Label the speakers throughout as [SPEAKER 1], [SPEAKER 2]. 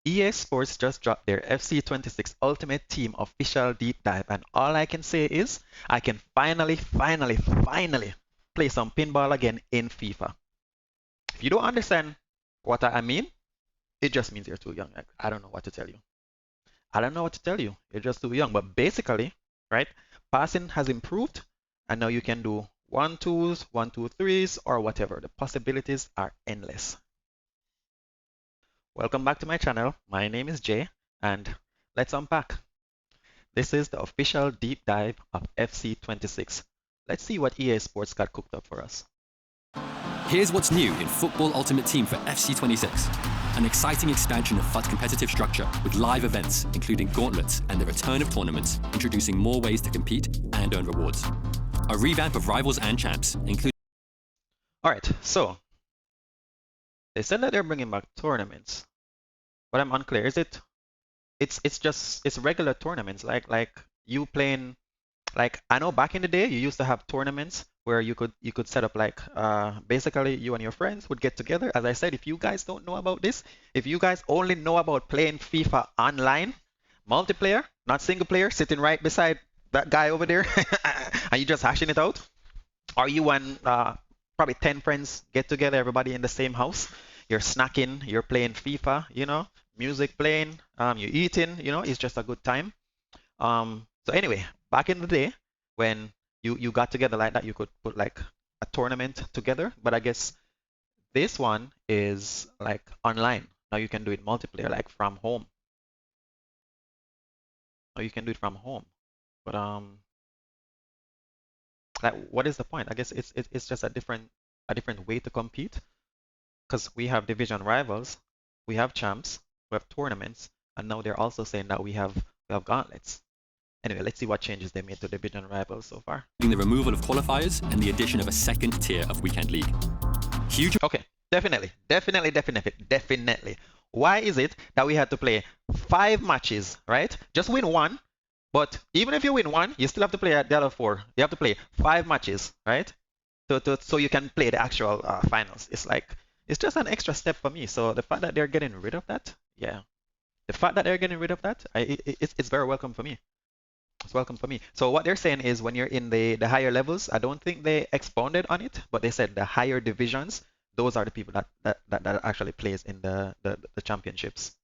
[SPEAKER 1] EA Sports just dropped their FC26 Ultimate Team official deep dive, and all I can say is I can finally play some pinball again in FIFA. If you don't understand what I mean, it just means you're too young. I don't know what to tell you. I don't know what to tell you. You're just too young. But basically, right, passing has improved, and now you can do 1-2s, 1-2-3s, or whatever. The possibilities are endless. Welcome back to my channel. My name is Jay, and let's unpack. This is the official deep dive of FC26. Let's see what EA Sports got cooked up for us.
[SPEAKER 2] Here's what's new in Football Ultimate Team for FC26. An exciting expansion of FUT's competitive structure with live events, including gauntlets and the return of tournaments, introducing more ways to compete and earn rewards. A revamp of Rivals and Champs, including...
[SPEAKER 1] Alright, so they said that they're bringing back tournaments, but I'm unclear. Is it? It's regular tournaments, like you playing. Like I know back in the day you used to have tournaments where you could set up like basically you and your friends would get together. As I said, if you guys don't know about this, if you guys only know about playing FIFA online, multiplayer, not single player, sitting right beside that guy over there, and you just hashing it out, or you and probably 10 friends get together, everybody in the same house, you're snacking, you're playing FIFA, you know, music playing, you're eating, you know, it's just a good time. So anyway, back in the day when you got together like that, you could put like a tournament together, but I guess this one is like online. Now you can do it multiplayer, like from home. Now you can do it from home, but like what is the point? I guess it's just a different way to compete, because we have division rivals, we have champs, we have tournaments, and now they're also saying that we have gauntlets. Anyway, let's see what changes they made to division rivals so far.
[SPEAKER 2] The removal of qualifiers and the addition of a second tier of Weekend League. Huge.
[SPEAKER 1] Okay, definitely. Why is it that we had to play 5 matches, right? Just win 1, but even if you win 1, you still have to play the other 4. You have to play 5 matches, right? So you can play the actual finals. It's just an extra step for me. So the fact that they're getting rid of that, yeah. The fact that they're getting rid of that, it's very welcome for me. It's welcome for me. So what they're saying is when you're in the higher levels, I don't think they expounded on it, but they said the higher divisions, those are the people that actually plays in the championships.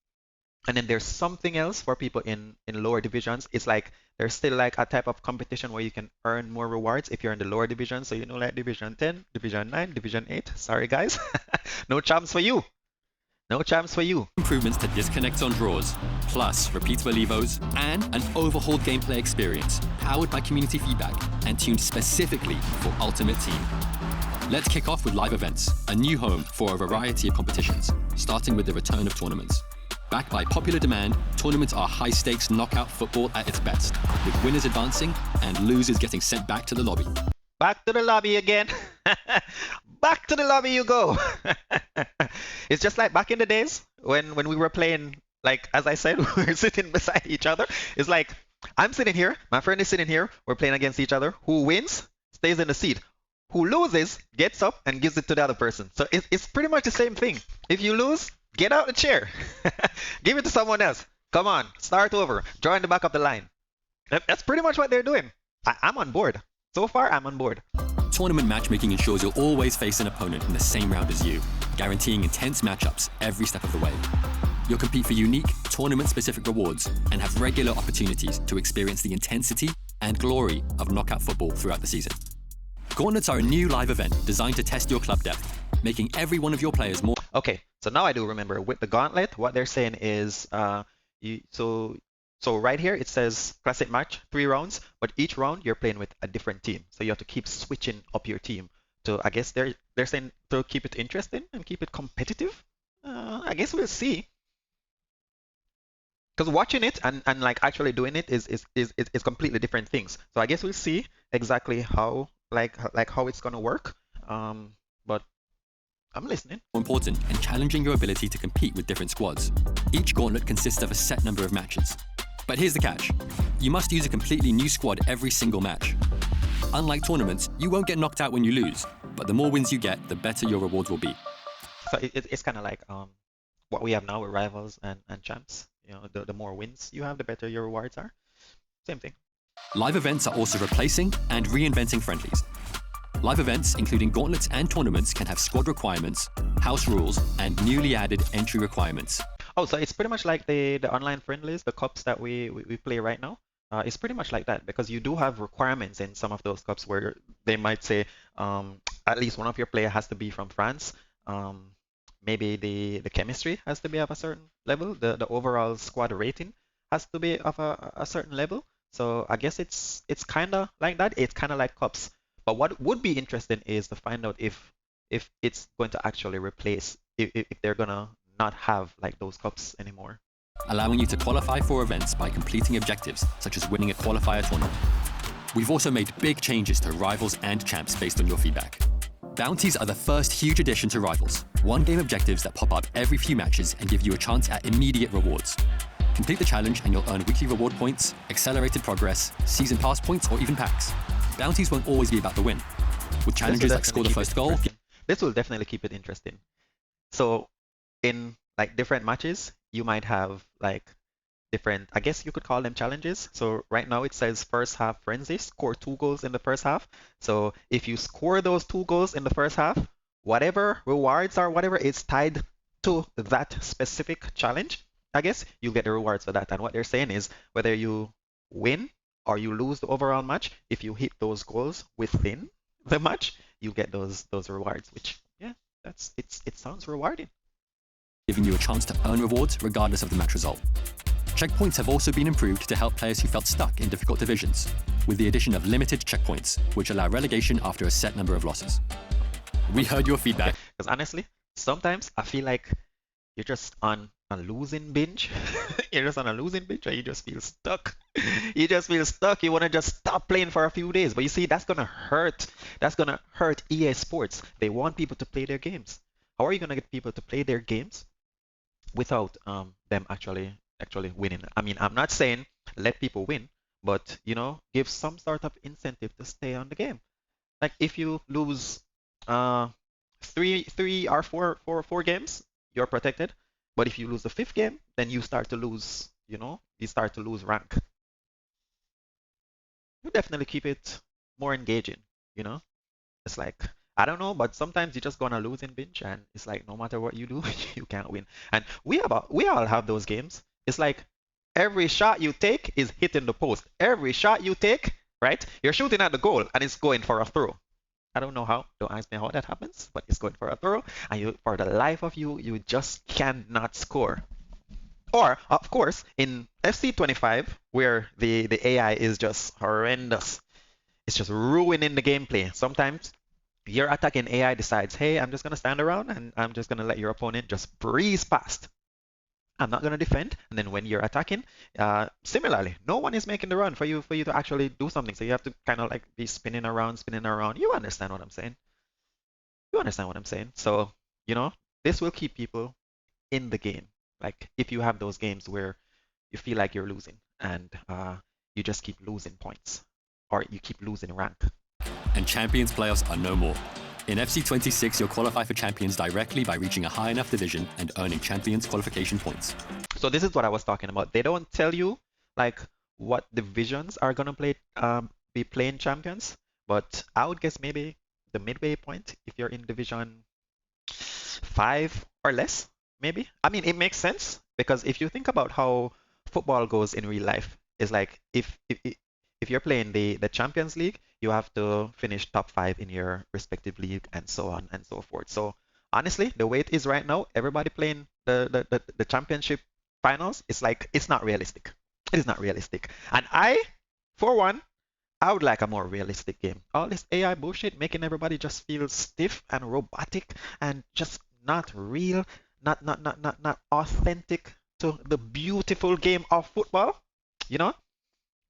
[SPEAKER 1] And then there's something else for people in lower divisions. It's like there's still like a type of competition where you can earn more rewards if you're in the lower division. So you know, like Division 10, Division 9, Division 8. Sorry guys, no champs for you. No champs for you.
[SPEAKER 2] Improvements to disconnects on draws, plus repeatable evos, and an overhauled gameplay experience powered by community feedback and tuned specifically for Ultimate Team. Let's kick off with live events, a new home for a variety of competitions, starting with the return of tournaments. Backed by popular demand, tournaments are high-stakes knockout football at its best, with winners advancing and losers getting sent back to the lobby.
[SPEAKER 1] Back to the lobby again. Back to the lobby you go. It's just like back in the days when we were playing, like as I said, we were sitting beside each other. It's like I'm sitting here, my friend is sitting here, we're playing against each other. Who wins stays in the seat. Who loses gets up and gives it to the other person. So it's pretty much the same thing. If you lose, get out the chair. Give it to someone else. Come on, start over. Join the back of the line. That's pretty much what they're doing. I'm on board. So far, I'm on board.
[SPEAKER 2] Tournament matchmaking ensures you'll always face an opponent in the same round as you, guaranteeing intense matchups every step of the way. You'll compete for unique, tournament-specific rewards and have regular opportunities to experience the intensity and glory of knockout football throughout the season. Gauntlets are a new live event designed to test your club depth, making every one of your players more...
[SPEAKER 1] Okay, so now I do remember. With the gauntlet, what they're saying is, so right here it says classic match, 3 rounds, but each round you're playing with a different team. So you have to keep switching up your team. So I guess they're saying to keep it interesting and keep it competitive. I guess we'll see. Because watching it and like actually doing it is completely different things. So I guess we'll see exactly how how it's gonna work. But I'm listening.
[SPEAKER 2] Important and challenging your ability to compete with different squads. Each gauntlet consists of a set number of matches. But here's the catch. You must use a completely new squad every single match. Unlike tournaments, you won't get knocked out when you lose, but the more wins you get, the better your rewards will be.
[SPEAKER 1] So it's kind of like what we have now with rivals and champs. You know, the more wins you have, the better your rewards are. Same thing.
[SPEAKER 2] Live events are also replacing and reinventing friendlies. Live events, including gauntlets and tournaments, can have squad requirements, house rules, and newly added entry requirements.
[SPEAKER 1] Oh, so it's pretty much like the online friendlies, the cups that we play right now. It's pretty much like that because you do have requirements in some of those cups where they might say at least one of your player has to be from France. Maybe the chemistry has to be of a certain level. The overall squad rating has to be of a certain level. So I guess it's kind of like that. It's kind of like cups. But what would be interesting is to find out if it's going to actually replace if they're gonna not have like those cups anymore.
[SPEAKER 2] Allowing you to qualify for events by completing objectives, such as winning a qualifier tournament. We've also made big changes to Rivals and Champs based on your feedback. Bounties are the first huge addition to Rivals. One-game objectives that pop up every few matches and give you a chance at immediate rewards. Complete the challenge and you'll earn weekly reward points, accelerated progress, season pass points, or even packs. Bounties won't always be about the win. With challenges like score the first goal.
[SPEAKER 1] This will definitely keep it interesting. So in like different matches, you might have like different, I guess you could call them challenges. So right now it says first half frenzy, score 2 goals in the first half. So if you score those 2 goals in the first half, whatever rewards or whatever is tied to that specific challenge, I guess you'll get the rewards for that. And what they're saying is whether you win or you lose the overall match, if you hit those goals within the match, you get those rewards, which yeah, it sounds rewarding.
[SPEAKER 2] Giving you a chance to earn rewards regardless of the match result. Checkpoints have also been improved to help players who felt stuck in difficult divisions, with the addition of limited checkpoints, which allow relegation after a set number of losses. We heard your feedback.
[SPEAKER 1] Because honestly, sometimes I feel like you're just on a losing binge. You're just on a losing binge and you just feel stuck. You just feel stuck. You want to just stop playing for a few days. But you see, that's going to hurt. That's going to hurt EA Sports. They want people to play their games. How are you going to get people to play their games without them actually winning? I mean, I'm not saying let people win, but you know, give some sort of incentive to stay on the game. Like if you lose three or four games, you're protected. But if you lose the 5th game, then you start to lose, you know, you start to lose rank. You definitely keep it more engaging, you know? It's like, I don't know, but sometimes you're just gonna lose in binge and it's like no matter what you do, you can't win. And we all have those games. It's like every shot you take is hitting the post. Every shot you take, right? You're shooting at the goal and it's going for a throw. I don't know how. Don't ask me how that happens, but it's going for a throw, and you, for the life of you, you just cannot score. Or, of course, in FC25, where the AI is just horrendous, it's just ruining the gameplay. Sometimes your attacking AI decides, hey, I'm just gonna stand around and I'm just gonna let your opponent just breeze past. I'm not gonna defend. And then when you're attacking, similarly, no one is making the run for you to actually do something. So you have to kind of like be spinning around. You understand what I'm saying? You understand what I'm saying? So, you know, this will keep people in the game. Like if you have those games where you feel like you're losing and you just keep losing points or you keep losing rank.
[SPEAKER 2] And Champions playoffs are no more. In FC26, you'll qualify for Champions directly by reaching a high enough division and earning Champions qualification points.
[SPEAKER 1] So this is what I was talking about. They don't tell you like what divisions are gonna be playing Champions, but I would guess maybe the midway point if you're in Division 5 or less, maybe. I mean, it makes sense because if you think about how football goes in real life, it's like if you're playing the Champions League, you have to finish top 5 in your respective league and so on and so forth. So honestly, the way it is right now, everybody playing the championship finals, it's like it's not realistic. It is not realistic. And for one, I would like a more realistic game. All this AI bullshit making everybody just feel stiff and robotic and just not real, not authentic to the beautiful game of football. You know?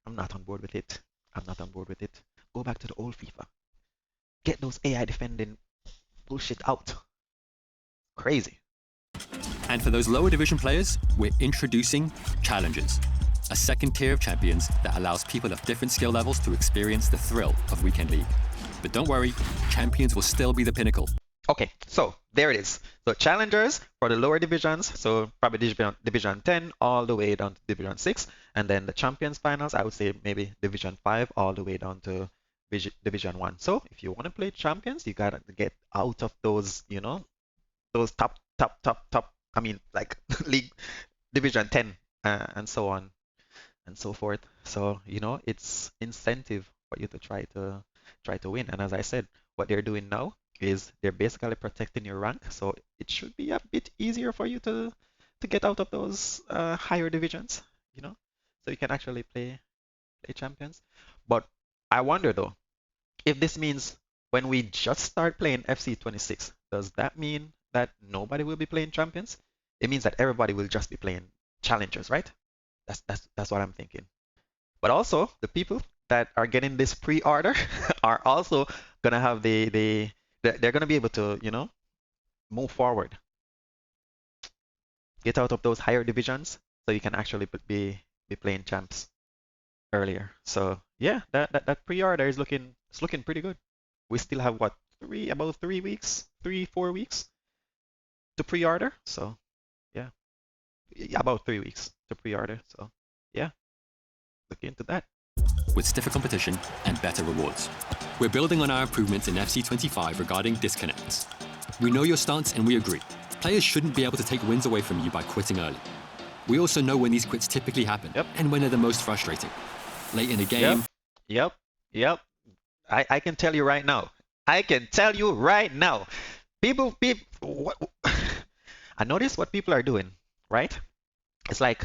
[SPEAKER 1] I'm not on board with it. I'm not on board with it. Go back to the old FIFA. Get those AI defending bullshit out. Crazy.
[SPEAKER 2] And for those lower division players, we're introducing Challenges, a second tier of champions that allows people of different skill levels to experience the thrill of Weekend League. But don't worry, Champions will still be the pinnacle.
[SPEAKER 1] Okay, so there it is. So challengers for the lower divisions, so probably division 10 all the way down to division 6, and then the champions finals, I would say maybe division 5 all the way down to division 1. So if you want to play champions, you gotta get out of those, those top, I mean, like league division 10 and so on and so forth. So, it's incentive for you to try to win. And as I said, what they're doing now is they're basically protecting your rank. So it should be a bit easier for you to get out of those higher divisions, you know, so you can actually play champions. But I wonder though, if this means when we just start playing FC 26, does that mean that nobody will be playing champions? It means that everybody will just be playing challengers, right? That's what I'm thinking. But also, the people that are getting this pre-order are also gonna have they're gonna be able to, move forward, get out of those higher divisions, so you can actually be playing champs earlier. So yeah, that pre-order is looking pretty good. We still have what about 3 weeks, 4 weeks to pre-order. So yeah, about 3 weeks to pre-order. So yeah, look into that.
[SPEAKER 2] with stiffer competition and better rewards. We're building on our improvements in FC25 regarding disconnects. We know your stance and we agree. Players shouldn't be able to take wins away from you by quitting early. We also know when these quits typically happen
[SPEAKER 1] Yep.
[SPEAKER 2] and when they're the most frustrating. Late in a game.
[SPEAKER 1] Yep. I can tell you right now. I can tell you right now. People, what, I notice what people are doing, right? It's like,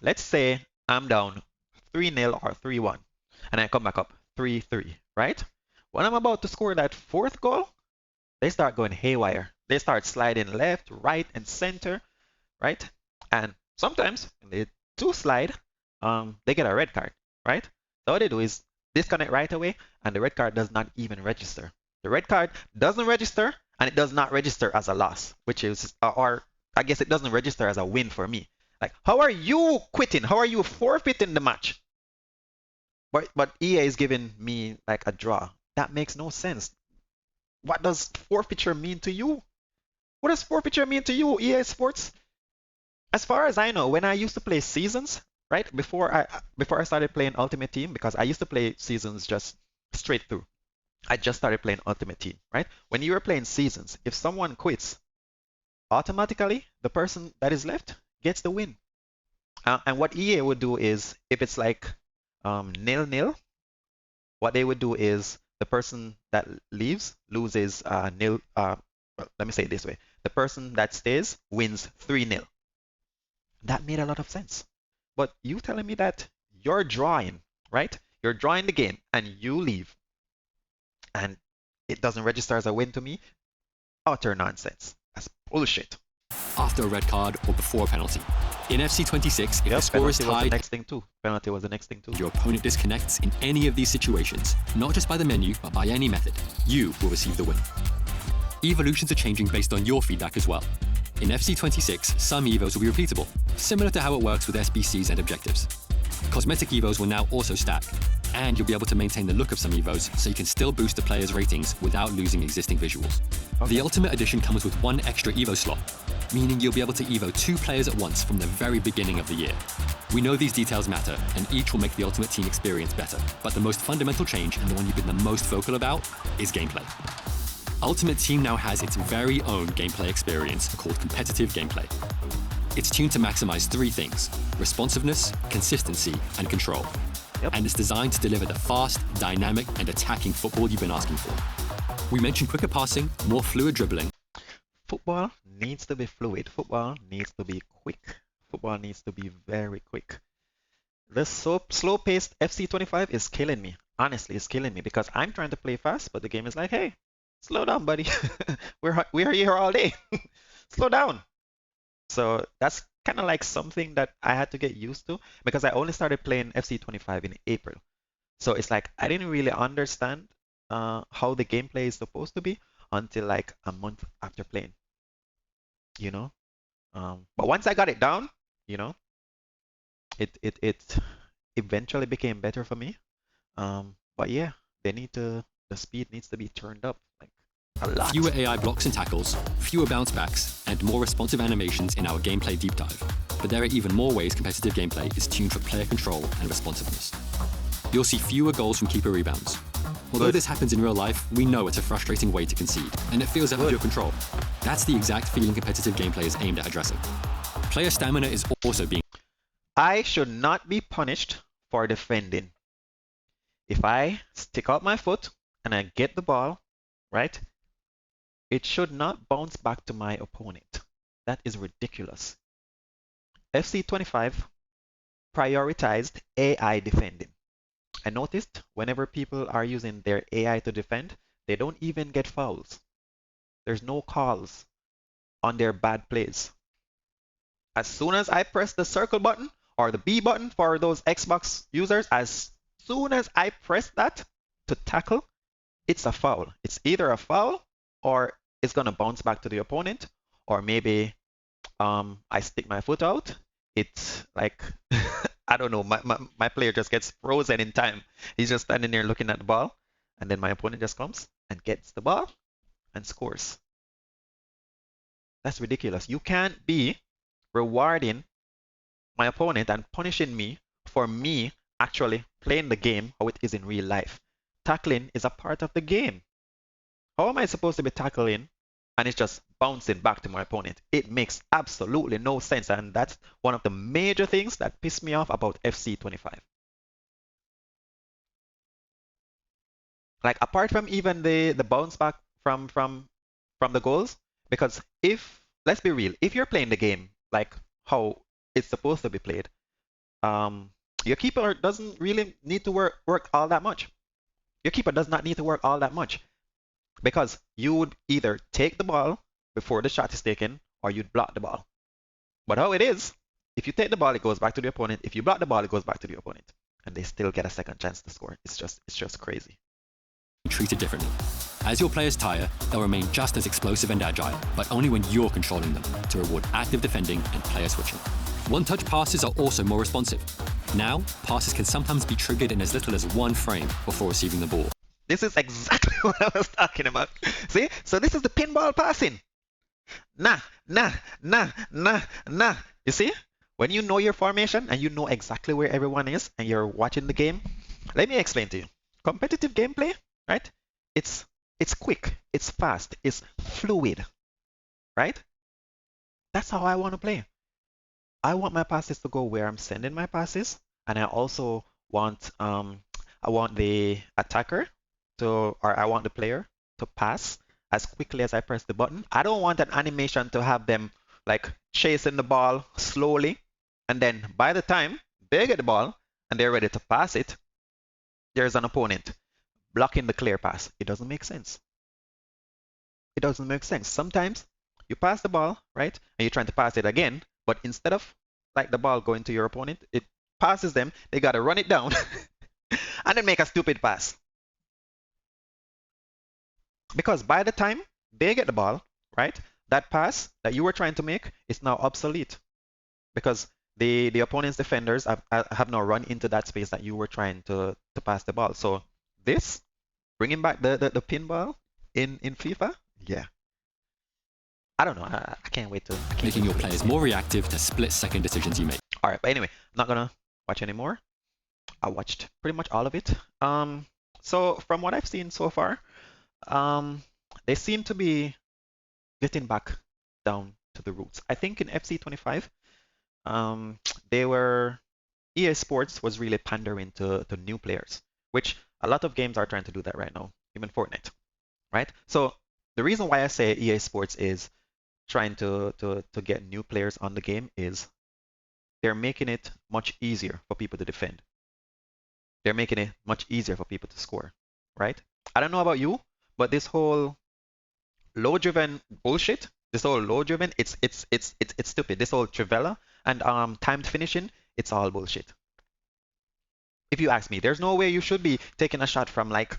[SPEAKER 1] let's say I'm down 3-0 or 3-1, and I come back up 3-3, right? When I'm about to score that fourth goal, they start going haywire. They start sliding left, right, and center, right? And sometimes when they do slide, they get a red card, right? So what they do is disconnect right away, and the red card does not even register. The red card doesn't register, and it does not register as a loss, which is, or I guess it doesn't register as a win for me. Like, how are you quitting? How are you forfeiting the match? But EA is giving me like a draw. That makes no sense. What does forfeiture mean to you? What does forfeiture mean to you, EA Sports? As far as I know, when I used to play seasons, right before I started playing Ultimate Team, because I used to play seasons just straight through. I just started playing Ultimate Team, right? When you were playing seasons, if someone quits, automatically the person that is left gets the win. And what EA would do is, if it's like 0-0, what they would do is the person that leaves loses nil. Let me say it this way: the person that stays wins 3-0. That made a lot of sense. But you telling me that you're drawing, right? You're drawing the game and you leave, and it doesn't register as a win to me? Utter nonsense. That's bullshit.
[SPEAKER 2] After a red card or before a penalty. In FC26, if the score is
[SPEAKER 1] penalty was the
[SPEAKER 2] tied,
[SPEAKER 1] next thing too. Penalty was the next thing too.
[SPEAKER 2] your opponent disconnects in any of these situations, not just by the menu, but by any method, you will receive the win. Evolutions are changing based on your feedback as well. In FC26, some evos will be repeatable, similar to how it works with SBCs and objectives. Cosmetic evos will now also stack, and you'll be able to maintain the look of some evos so you can still boost the player's ratings without losing existing visuals. The Ultimate Edition comes with one extra evo slot, meaning you'll be able to evo 2 players at once from the very beginning of the year. We know these details matter, and each will make the Ultimate Team experience better, but the most fundamental change, and the one you've been the most vocal about, is gameplay. Ultimate Team now has its very own gameplay experience called competitive gameplay. It's tuned to maximize 3 things: responsiveness, consistency, and control. And it's designed to deliver the fast, dynamic, and attacking football you've been asking for. We mentioned quicker passing, more fluid dribbling.
[SPEAKER 1] Football needs to be fluid. Football needs to be quick. Football needs to be very quick. This slow-paced FC25 is killing me. Honestly, it's killing me because I'm trying to play fast, but the game is like, hey, slow down, buddy. we're here all day. Slow down. So that's kind of like something that I had to get used to because I only started playing FC25 in April. So it's like I didn't really understand how the gameplay is supposed to be until like a month after playing. You know? But once I got it down, you know, it eventually became better for me. But yeah, the speed needs to be turned up. Like A lot.
[SPEAKER 2] Fewer AI blocks and tackles, fewer bounce backs, and more responsive animations in our gameplay deep dive. But there are even more ways competitive gameplay is tuned for player control and responsiveness. You'll see fewer goals from keeper rebounds. Although this happens in real life, we know it's a frustrating way to concede, and it feels out of your control. That's the exact feeling competitive gameplay is aimed at addressing. Player stamina is also being...
[SPEAKER 1] I should not be punished for defending. If I stick out my foot and I get the ball, right, it should not bounce back to my opponent. That is ridiculous. FC25 prioritized AI defending. I noticed whenever people are using their AI to defend, they don't even get fouls. There's no calls on their bad plays. As soon as I press the circle button or the B button for those Xbox users, as soon as I press that to tackle, it's a foul. It's either a foul or it's going to bounce back to the opponent, or maybe I stick my foot out. It's like, I don't know, my player just gets frozen in time. He's just standing there looking at the ball, and then my opponent just comes and gets the ball and scores. That's ridiculous. You can't be rewarding my opponent and punishing me for me actually playing the game how it is in real life. Tackling is a part of the game. How am I supposed to be tackling and it's just bouncing back to my opponent? It makes absolutely no sense, and that's one of the major things that piss me off about FC25. Like, apart from even the bounce back from the goals, because if, let's be real, if you're playing the game like how it's supposed to be played, your keeper doesn't really need to work all that much. Your keeper does not need to work all that much, because you would either take the ball before the shot is taken or you'd block the ball. But how it is, if you take the ball, it goes back to the opponent. If you block the ball, it goes back to the opponent, and they still get a second chance to score. It's just crazy.
[SPEAKER 2] Treated differently. As your players tire, they'll remain just as explosive and agile, but only when you're controlling them, to reward active defending and player switching. One-touch passes are also more responsive. Now, passes can sometimes be triggered in as little as one frame before receiving the ball.
[SPEAKER 1] This is exactly what I was talking about. See? So this is the pinball passing. Nah. You see? When you know your formation and you know exactly where everyone is and you're watching the game, let me explain to you. Competitive gameplay, right? It's quick, it's fast, it's fluid, right? That's how I want to play. I want my passes to go where I'm sending my passes, and I also want I want the attacker to, or I want the player to pass as quickly as I press the button. I don't want an animation to have them like chasing the ball slowly, and then by the time they get the ball and they're ready to pass it, there's an opponent blocking the clear pass. It doesn't make sense. It doesn't make sense. Sometimes you pass the ball, right, and you're trying to pass it again, but instead of like the ball going to your opponent, it passes them. They got to run it down and then make a stupid pass. Because by the time they get the ball, right, that pass that you were trying to make is now obsolete, because the opponent's defenders have now run into that space that you were trying to pass the ball. So this, bringing back the pinball in FIFA, yeah. I don't know. I can't wait to...
[SPEAKER 2] Making your players more reactive to split-second decisions you make.
[SPEAKER 1] All right, but anyway, I'm not gonna watch anymore. I watched pretty much all of it. So from what I've seen so far, they seem to be getting back down to the roots. I think in FC25, EA Sports was really pandering to new players, which a lot of games are trying to do that right now, even Fortnite, right? So the reason why I say EA Sports is trying to get new players on the game is they're making it much easier for people to defend. They're making it much easier for people to score, right? I don't know about you, but this whole load-driven bullshit, this whole load-driven, it's stupid. This whole Trivela and timed finishing, it's all bullshit. If you ask me, there's no way you should be taking a shot from like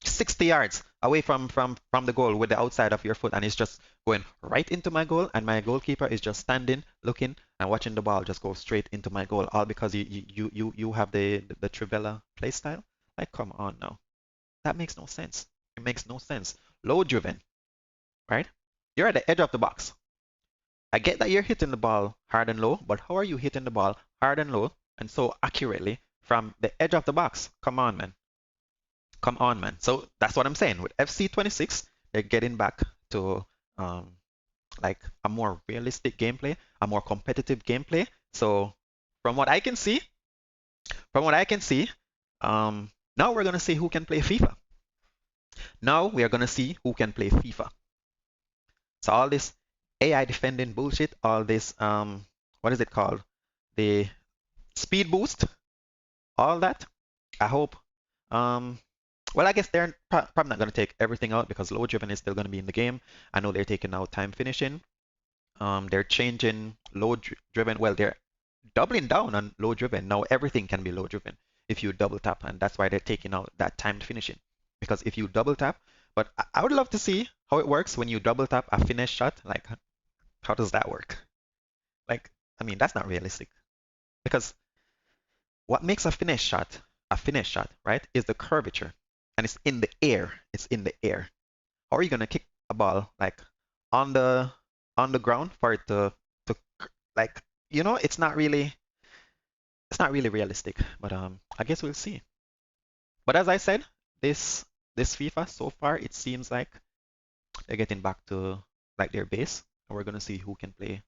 [SPEAKER 1] 60 yards away from the goal with the outside of your foot, and it's just going right into my goal, and my goalkeeper is just standing, looking, and watching the ball just go straight into my goal, all because you have the Trivela play style. Like, come on now. That makes no sense. It makes no sense. load driven, right? You're at the edge of the box. I get that you're hitting the ball hard and low, but how are you hitting the ball hard and low and so accurately from the edge of the box? Come on, man. Come on, man. So that's what I'm saying. With FC26, they're getting back to um, like a more realistic gameplay, a more competitive gameplay. So from what I can see, from what I can see, now we're gonna see who can play FIFA. Now we are gonna see who can play FIFA. So all this AI defending bullshit, all this what is it called? The speed boost, all that. I hope. Um, well, I guess they're probably not gonna take everything out because load driven is still gonna be in the game. I know they're taking out time finishing. They're changing load driven. Well, they're doubling down on load driven. Now everything can be load driven if you double tap, and that's why they're taking out that timed finishing. Because if you double tap, but I would love to see how it works when you double tap a finish shot. Like, how does that work? Like, I mean, that's not realistic. Because what makes a finish shot, right, is the curvature, and it's in the air. It's in the air. How are you gonna kick a ball like on the on the ground for it to like it's not really realistic. But I guess we'll see. But as I said, this this FIFA so far it seems like they're getting back to like their base, and we're gonna see who can play,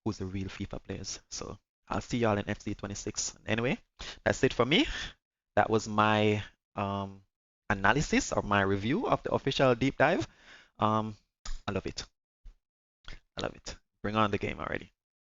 [SPEAKER 1] who's the real FIFA players. So I'll see y'all in FC26. Anyway, that's it for me. That was my um, analysis or my review of the official deep dive. Um, I love it. I love it. Bring on the game already.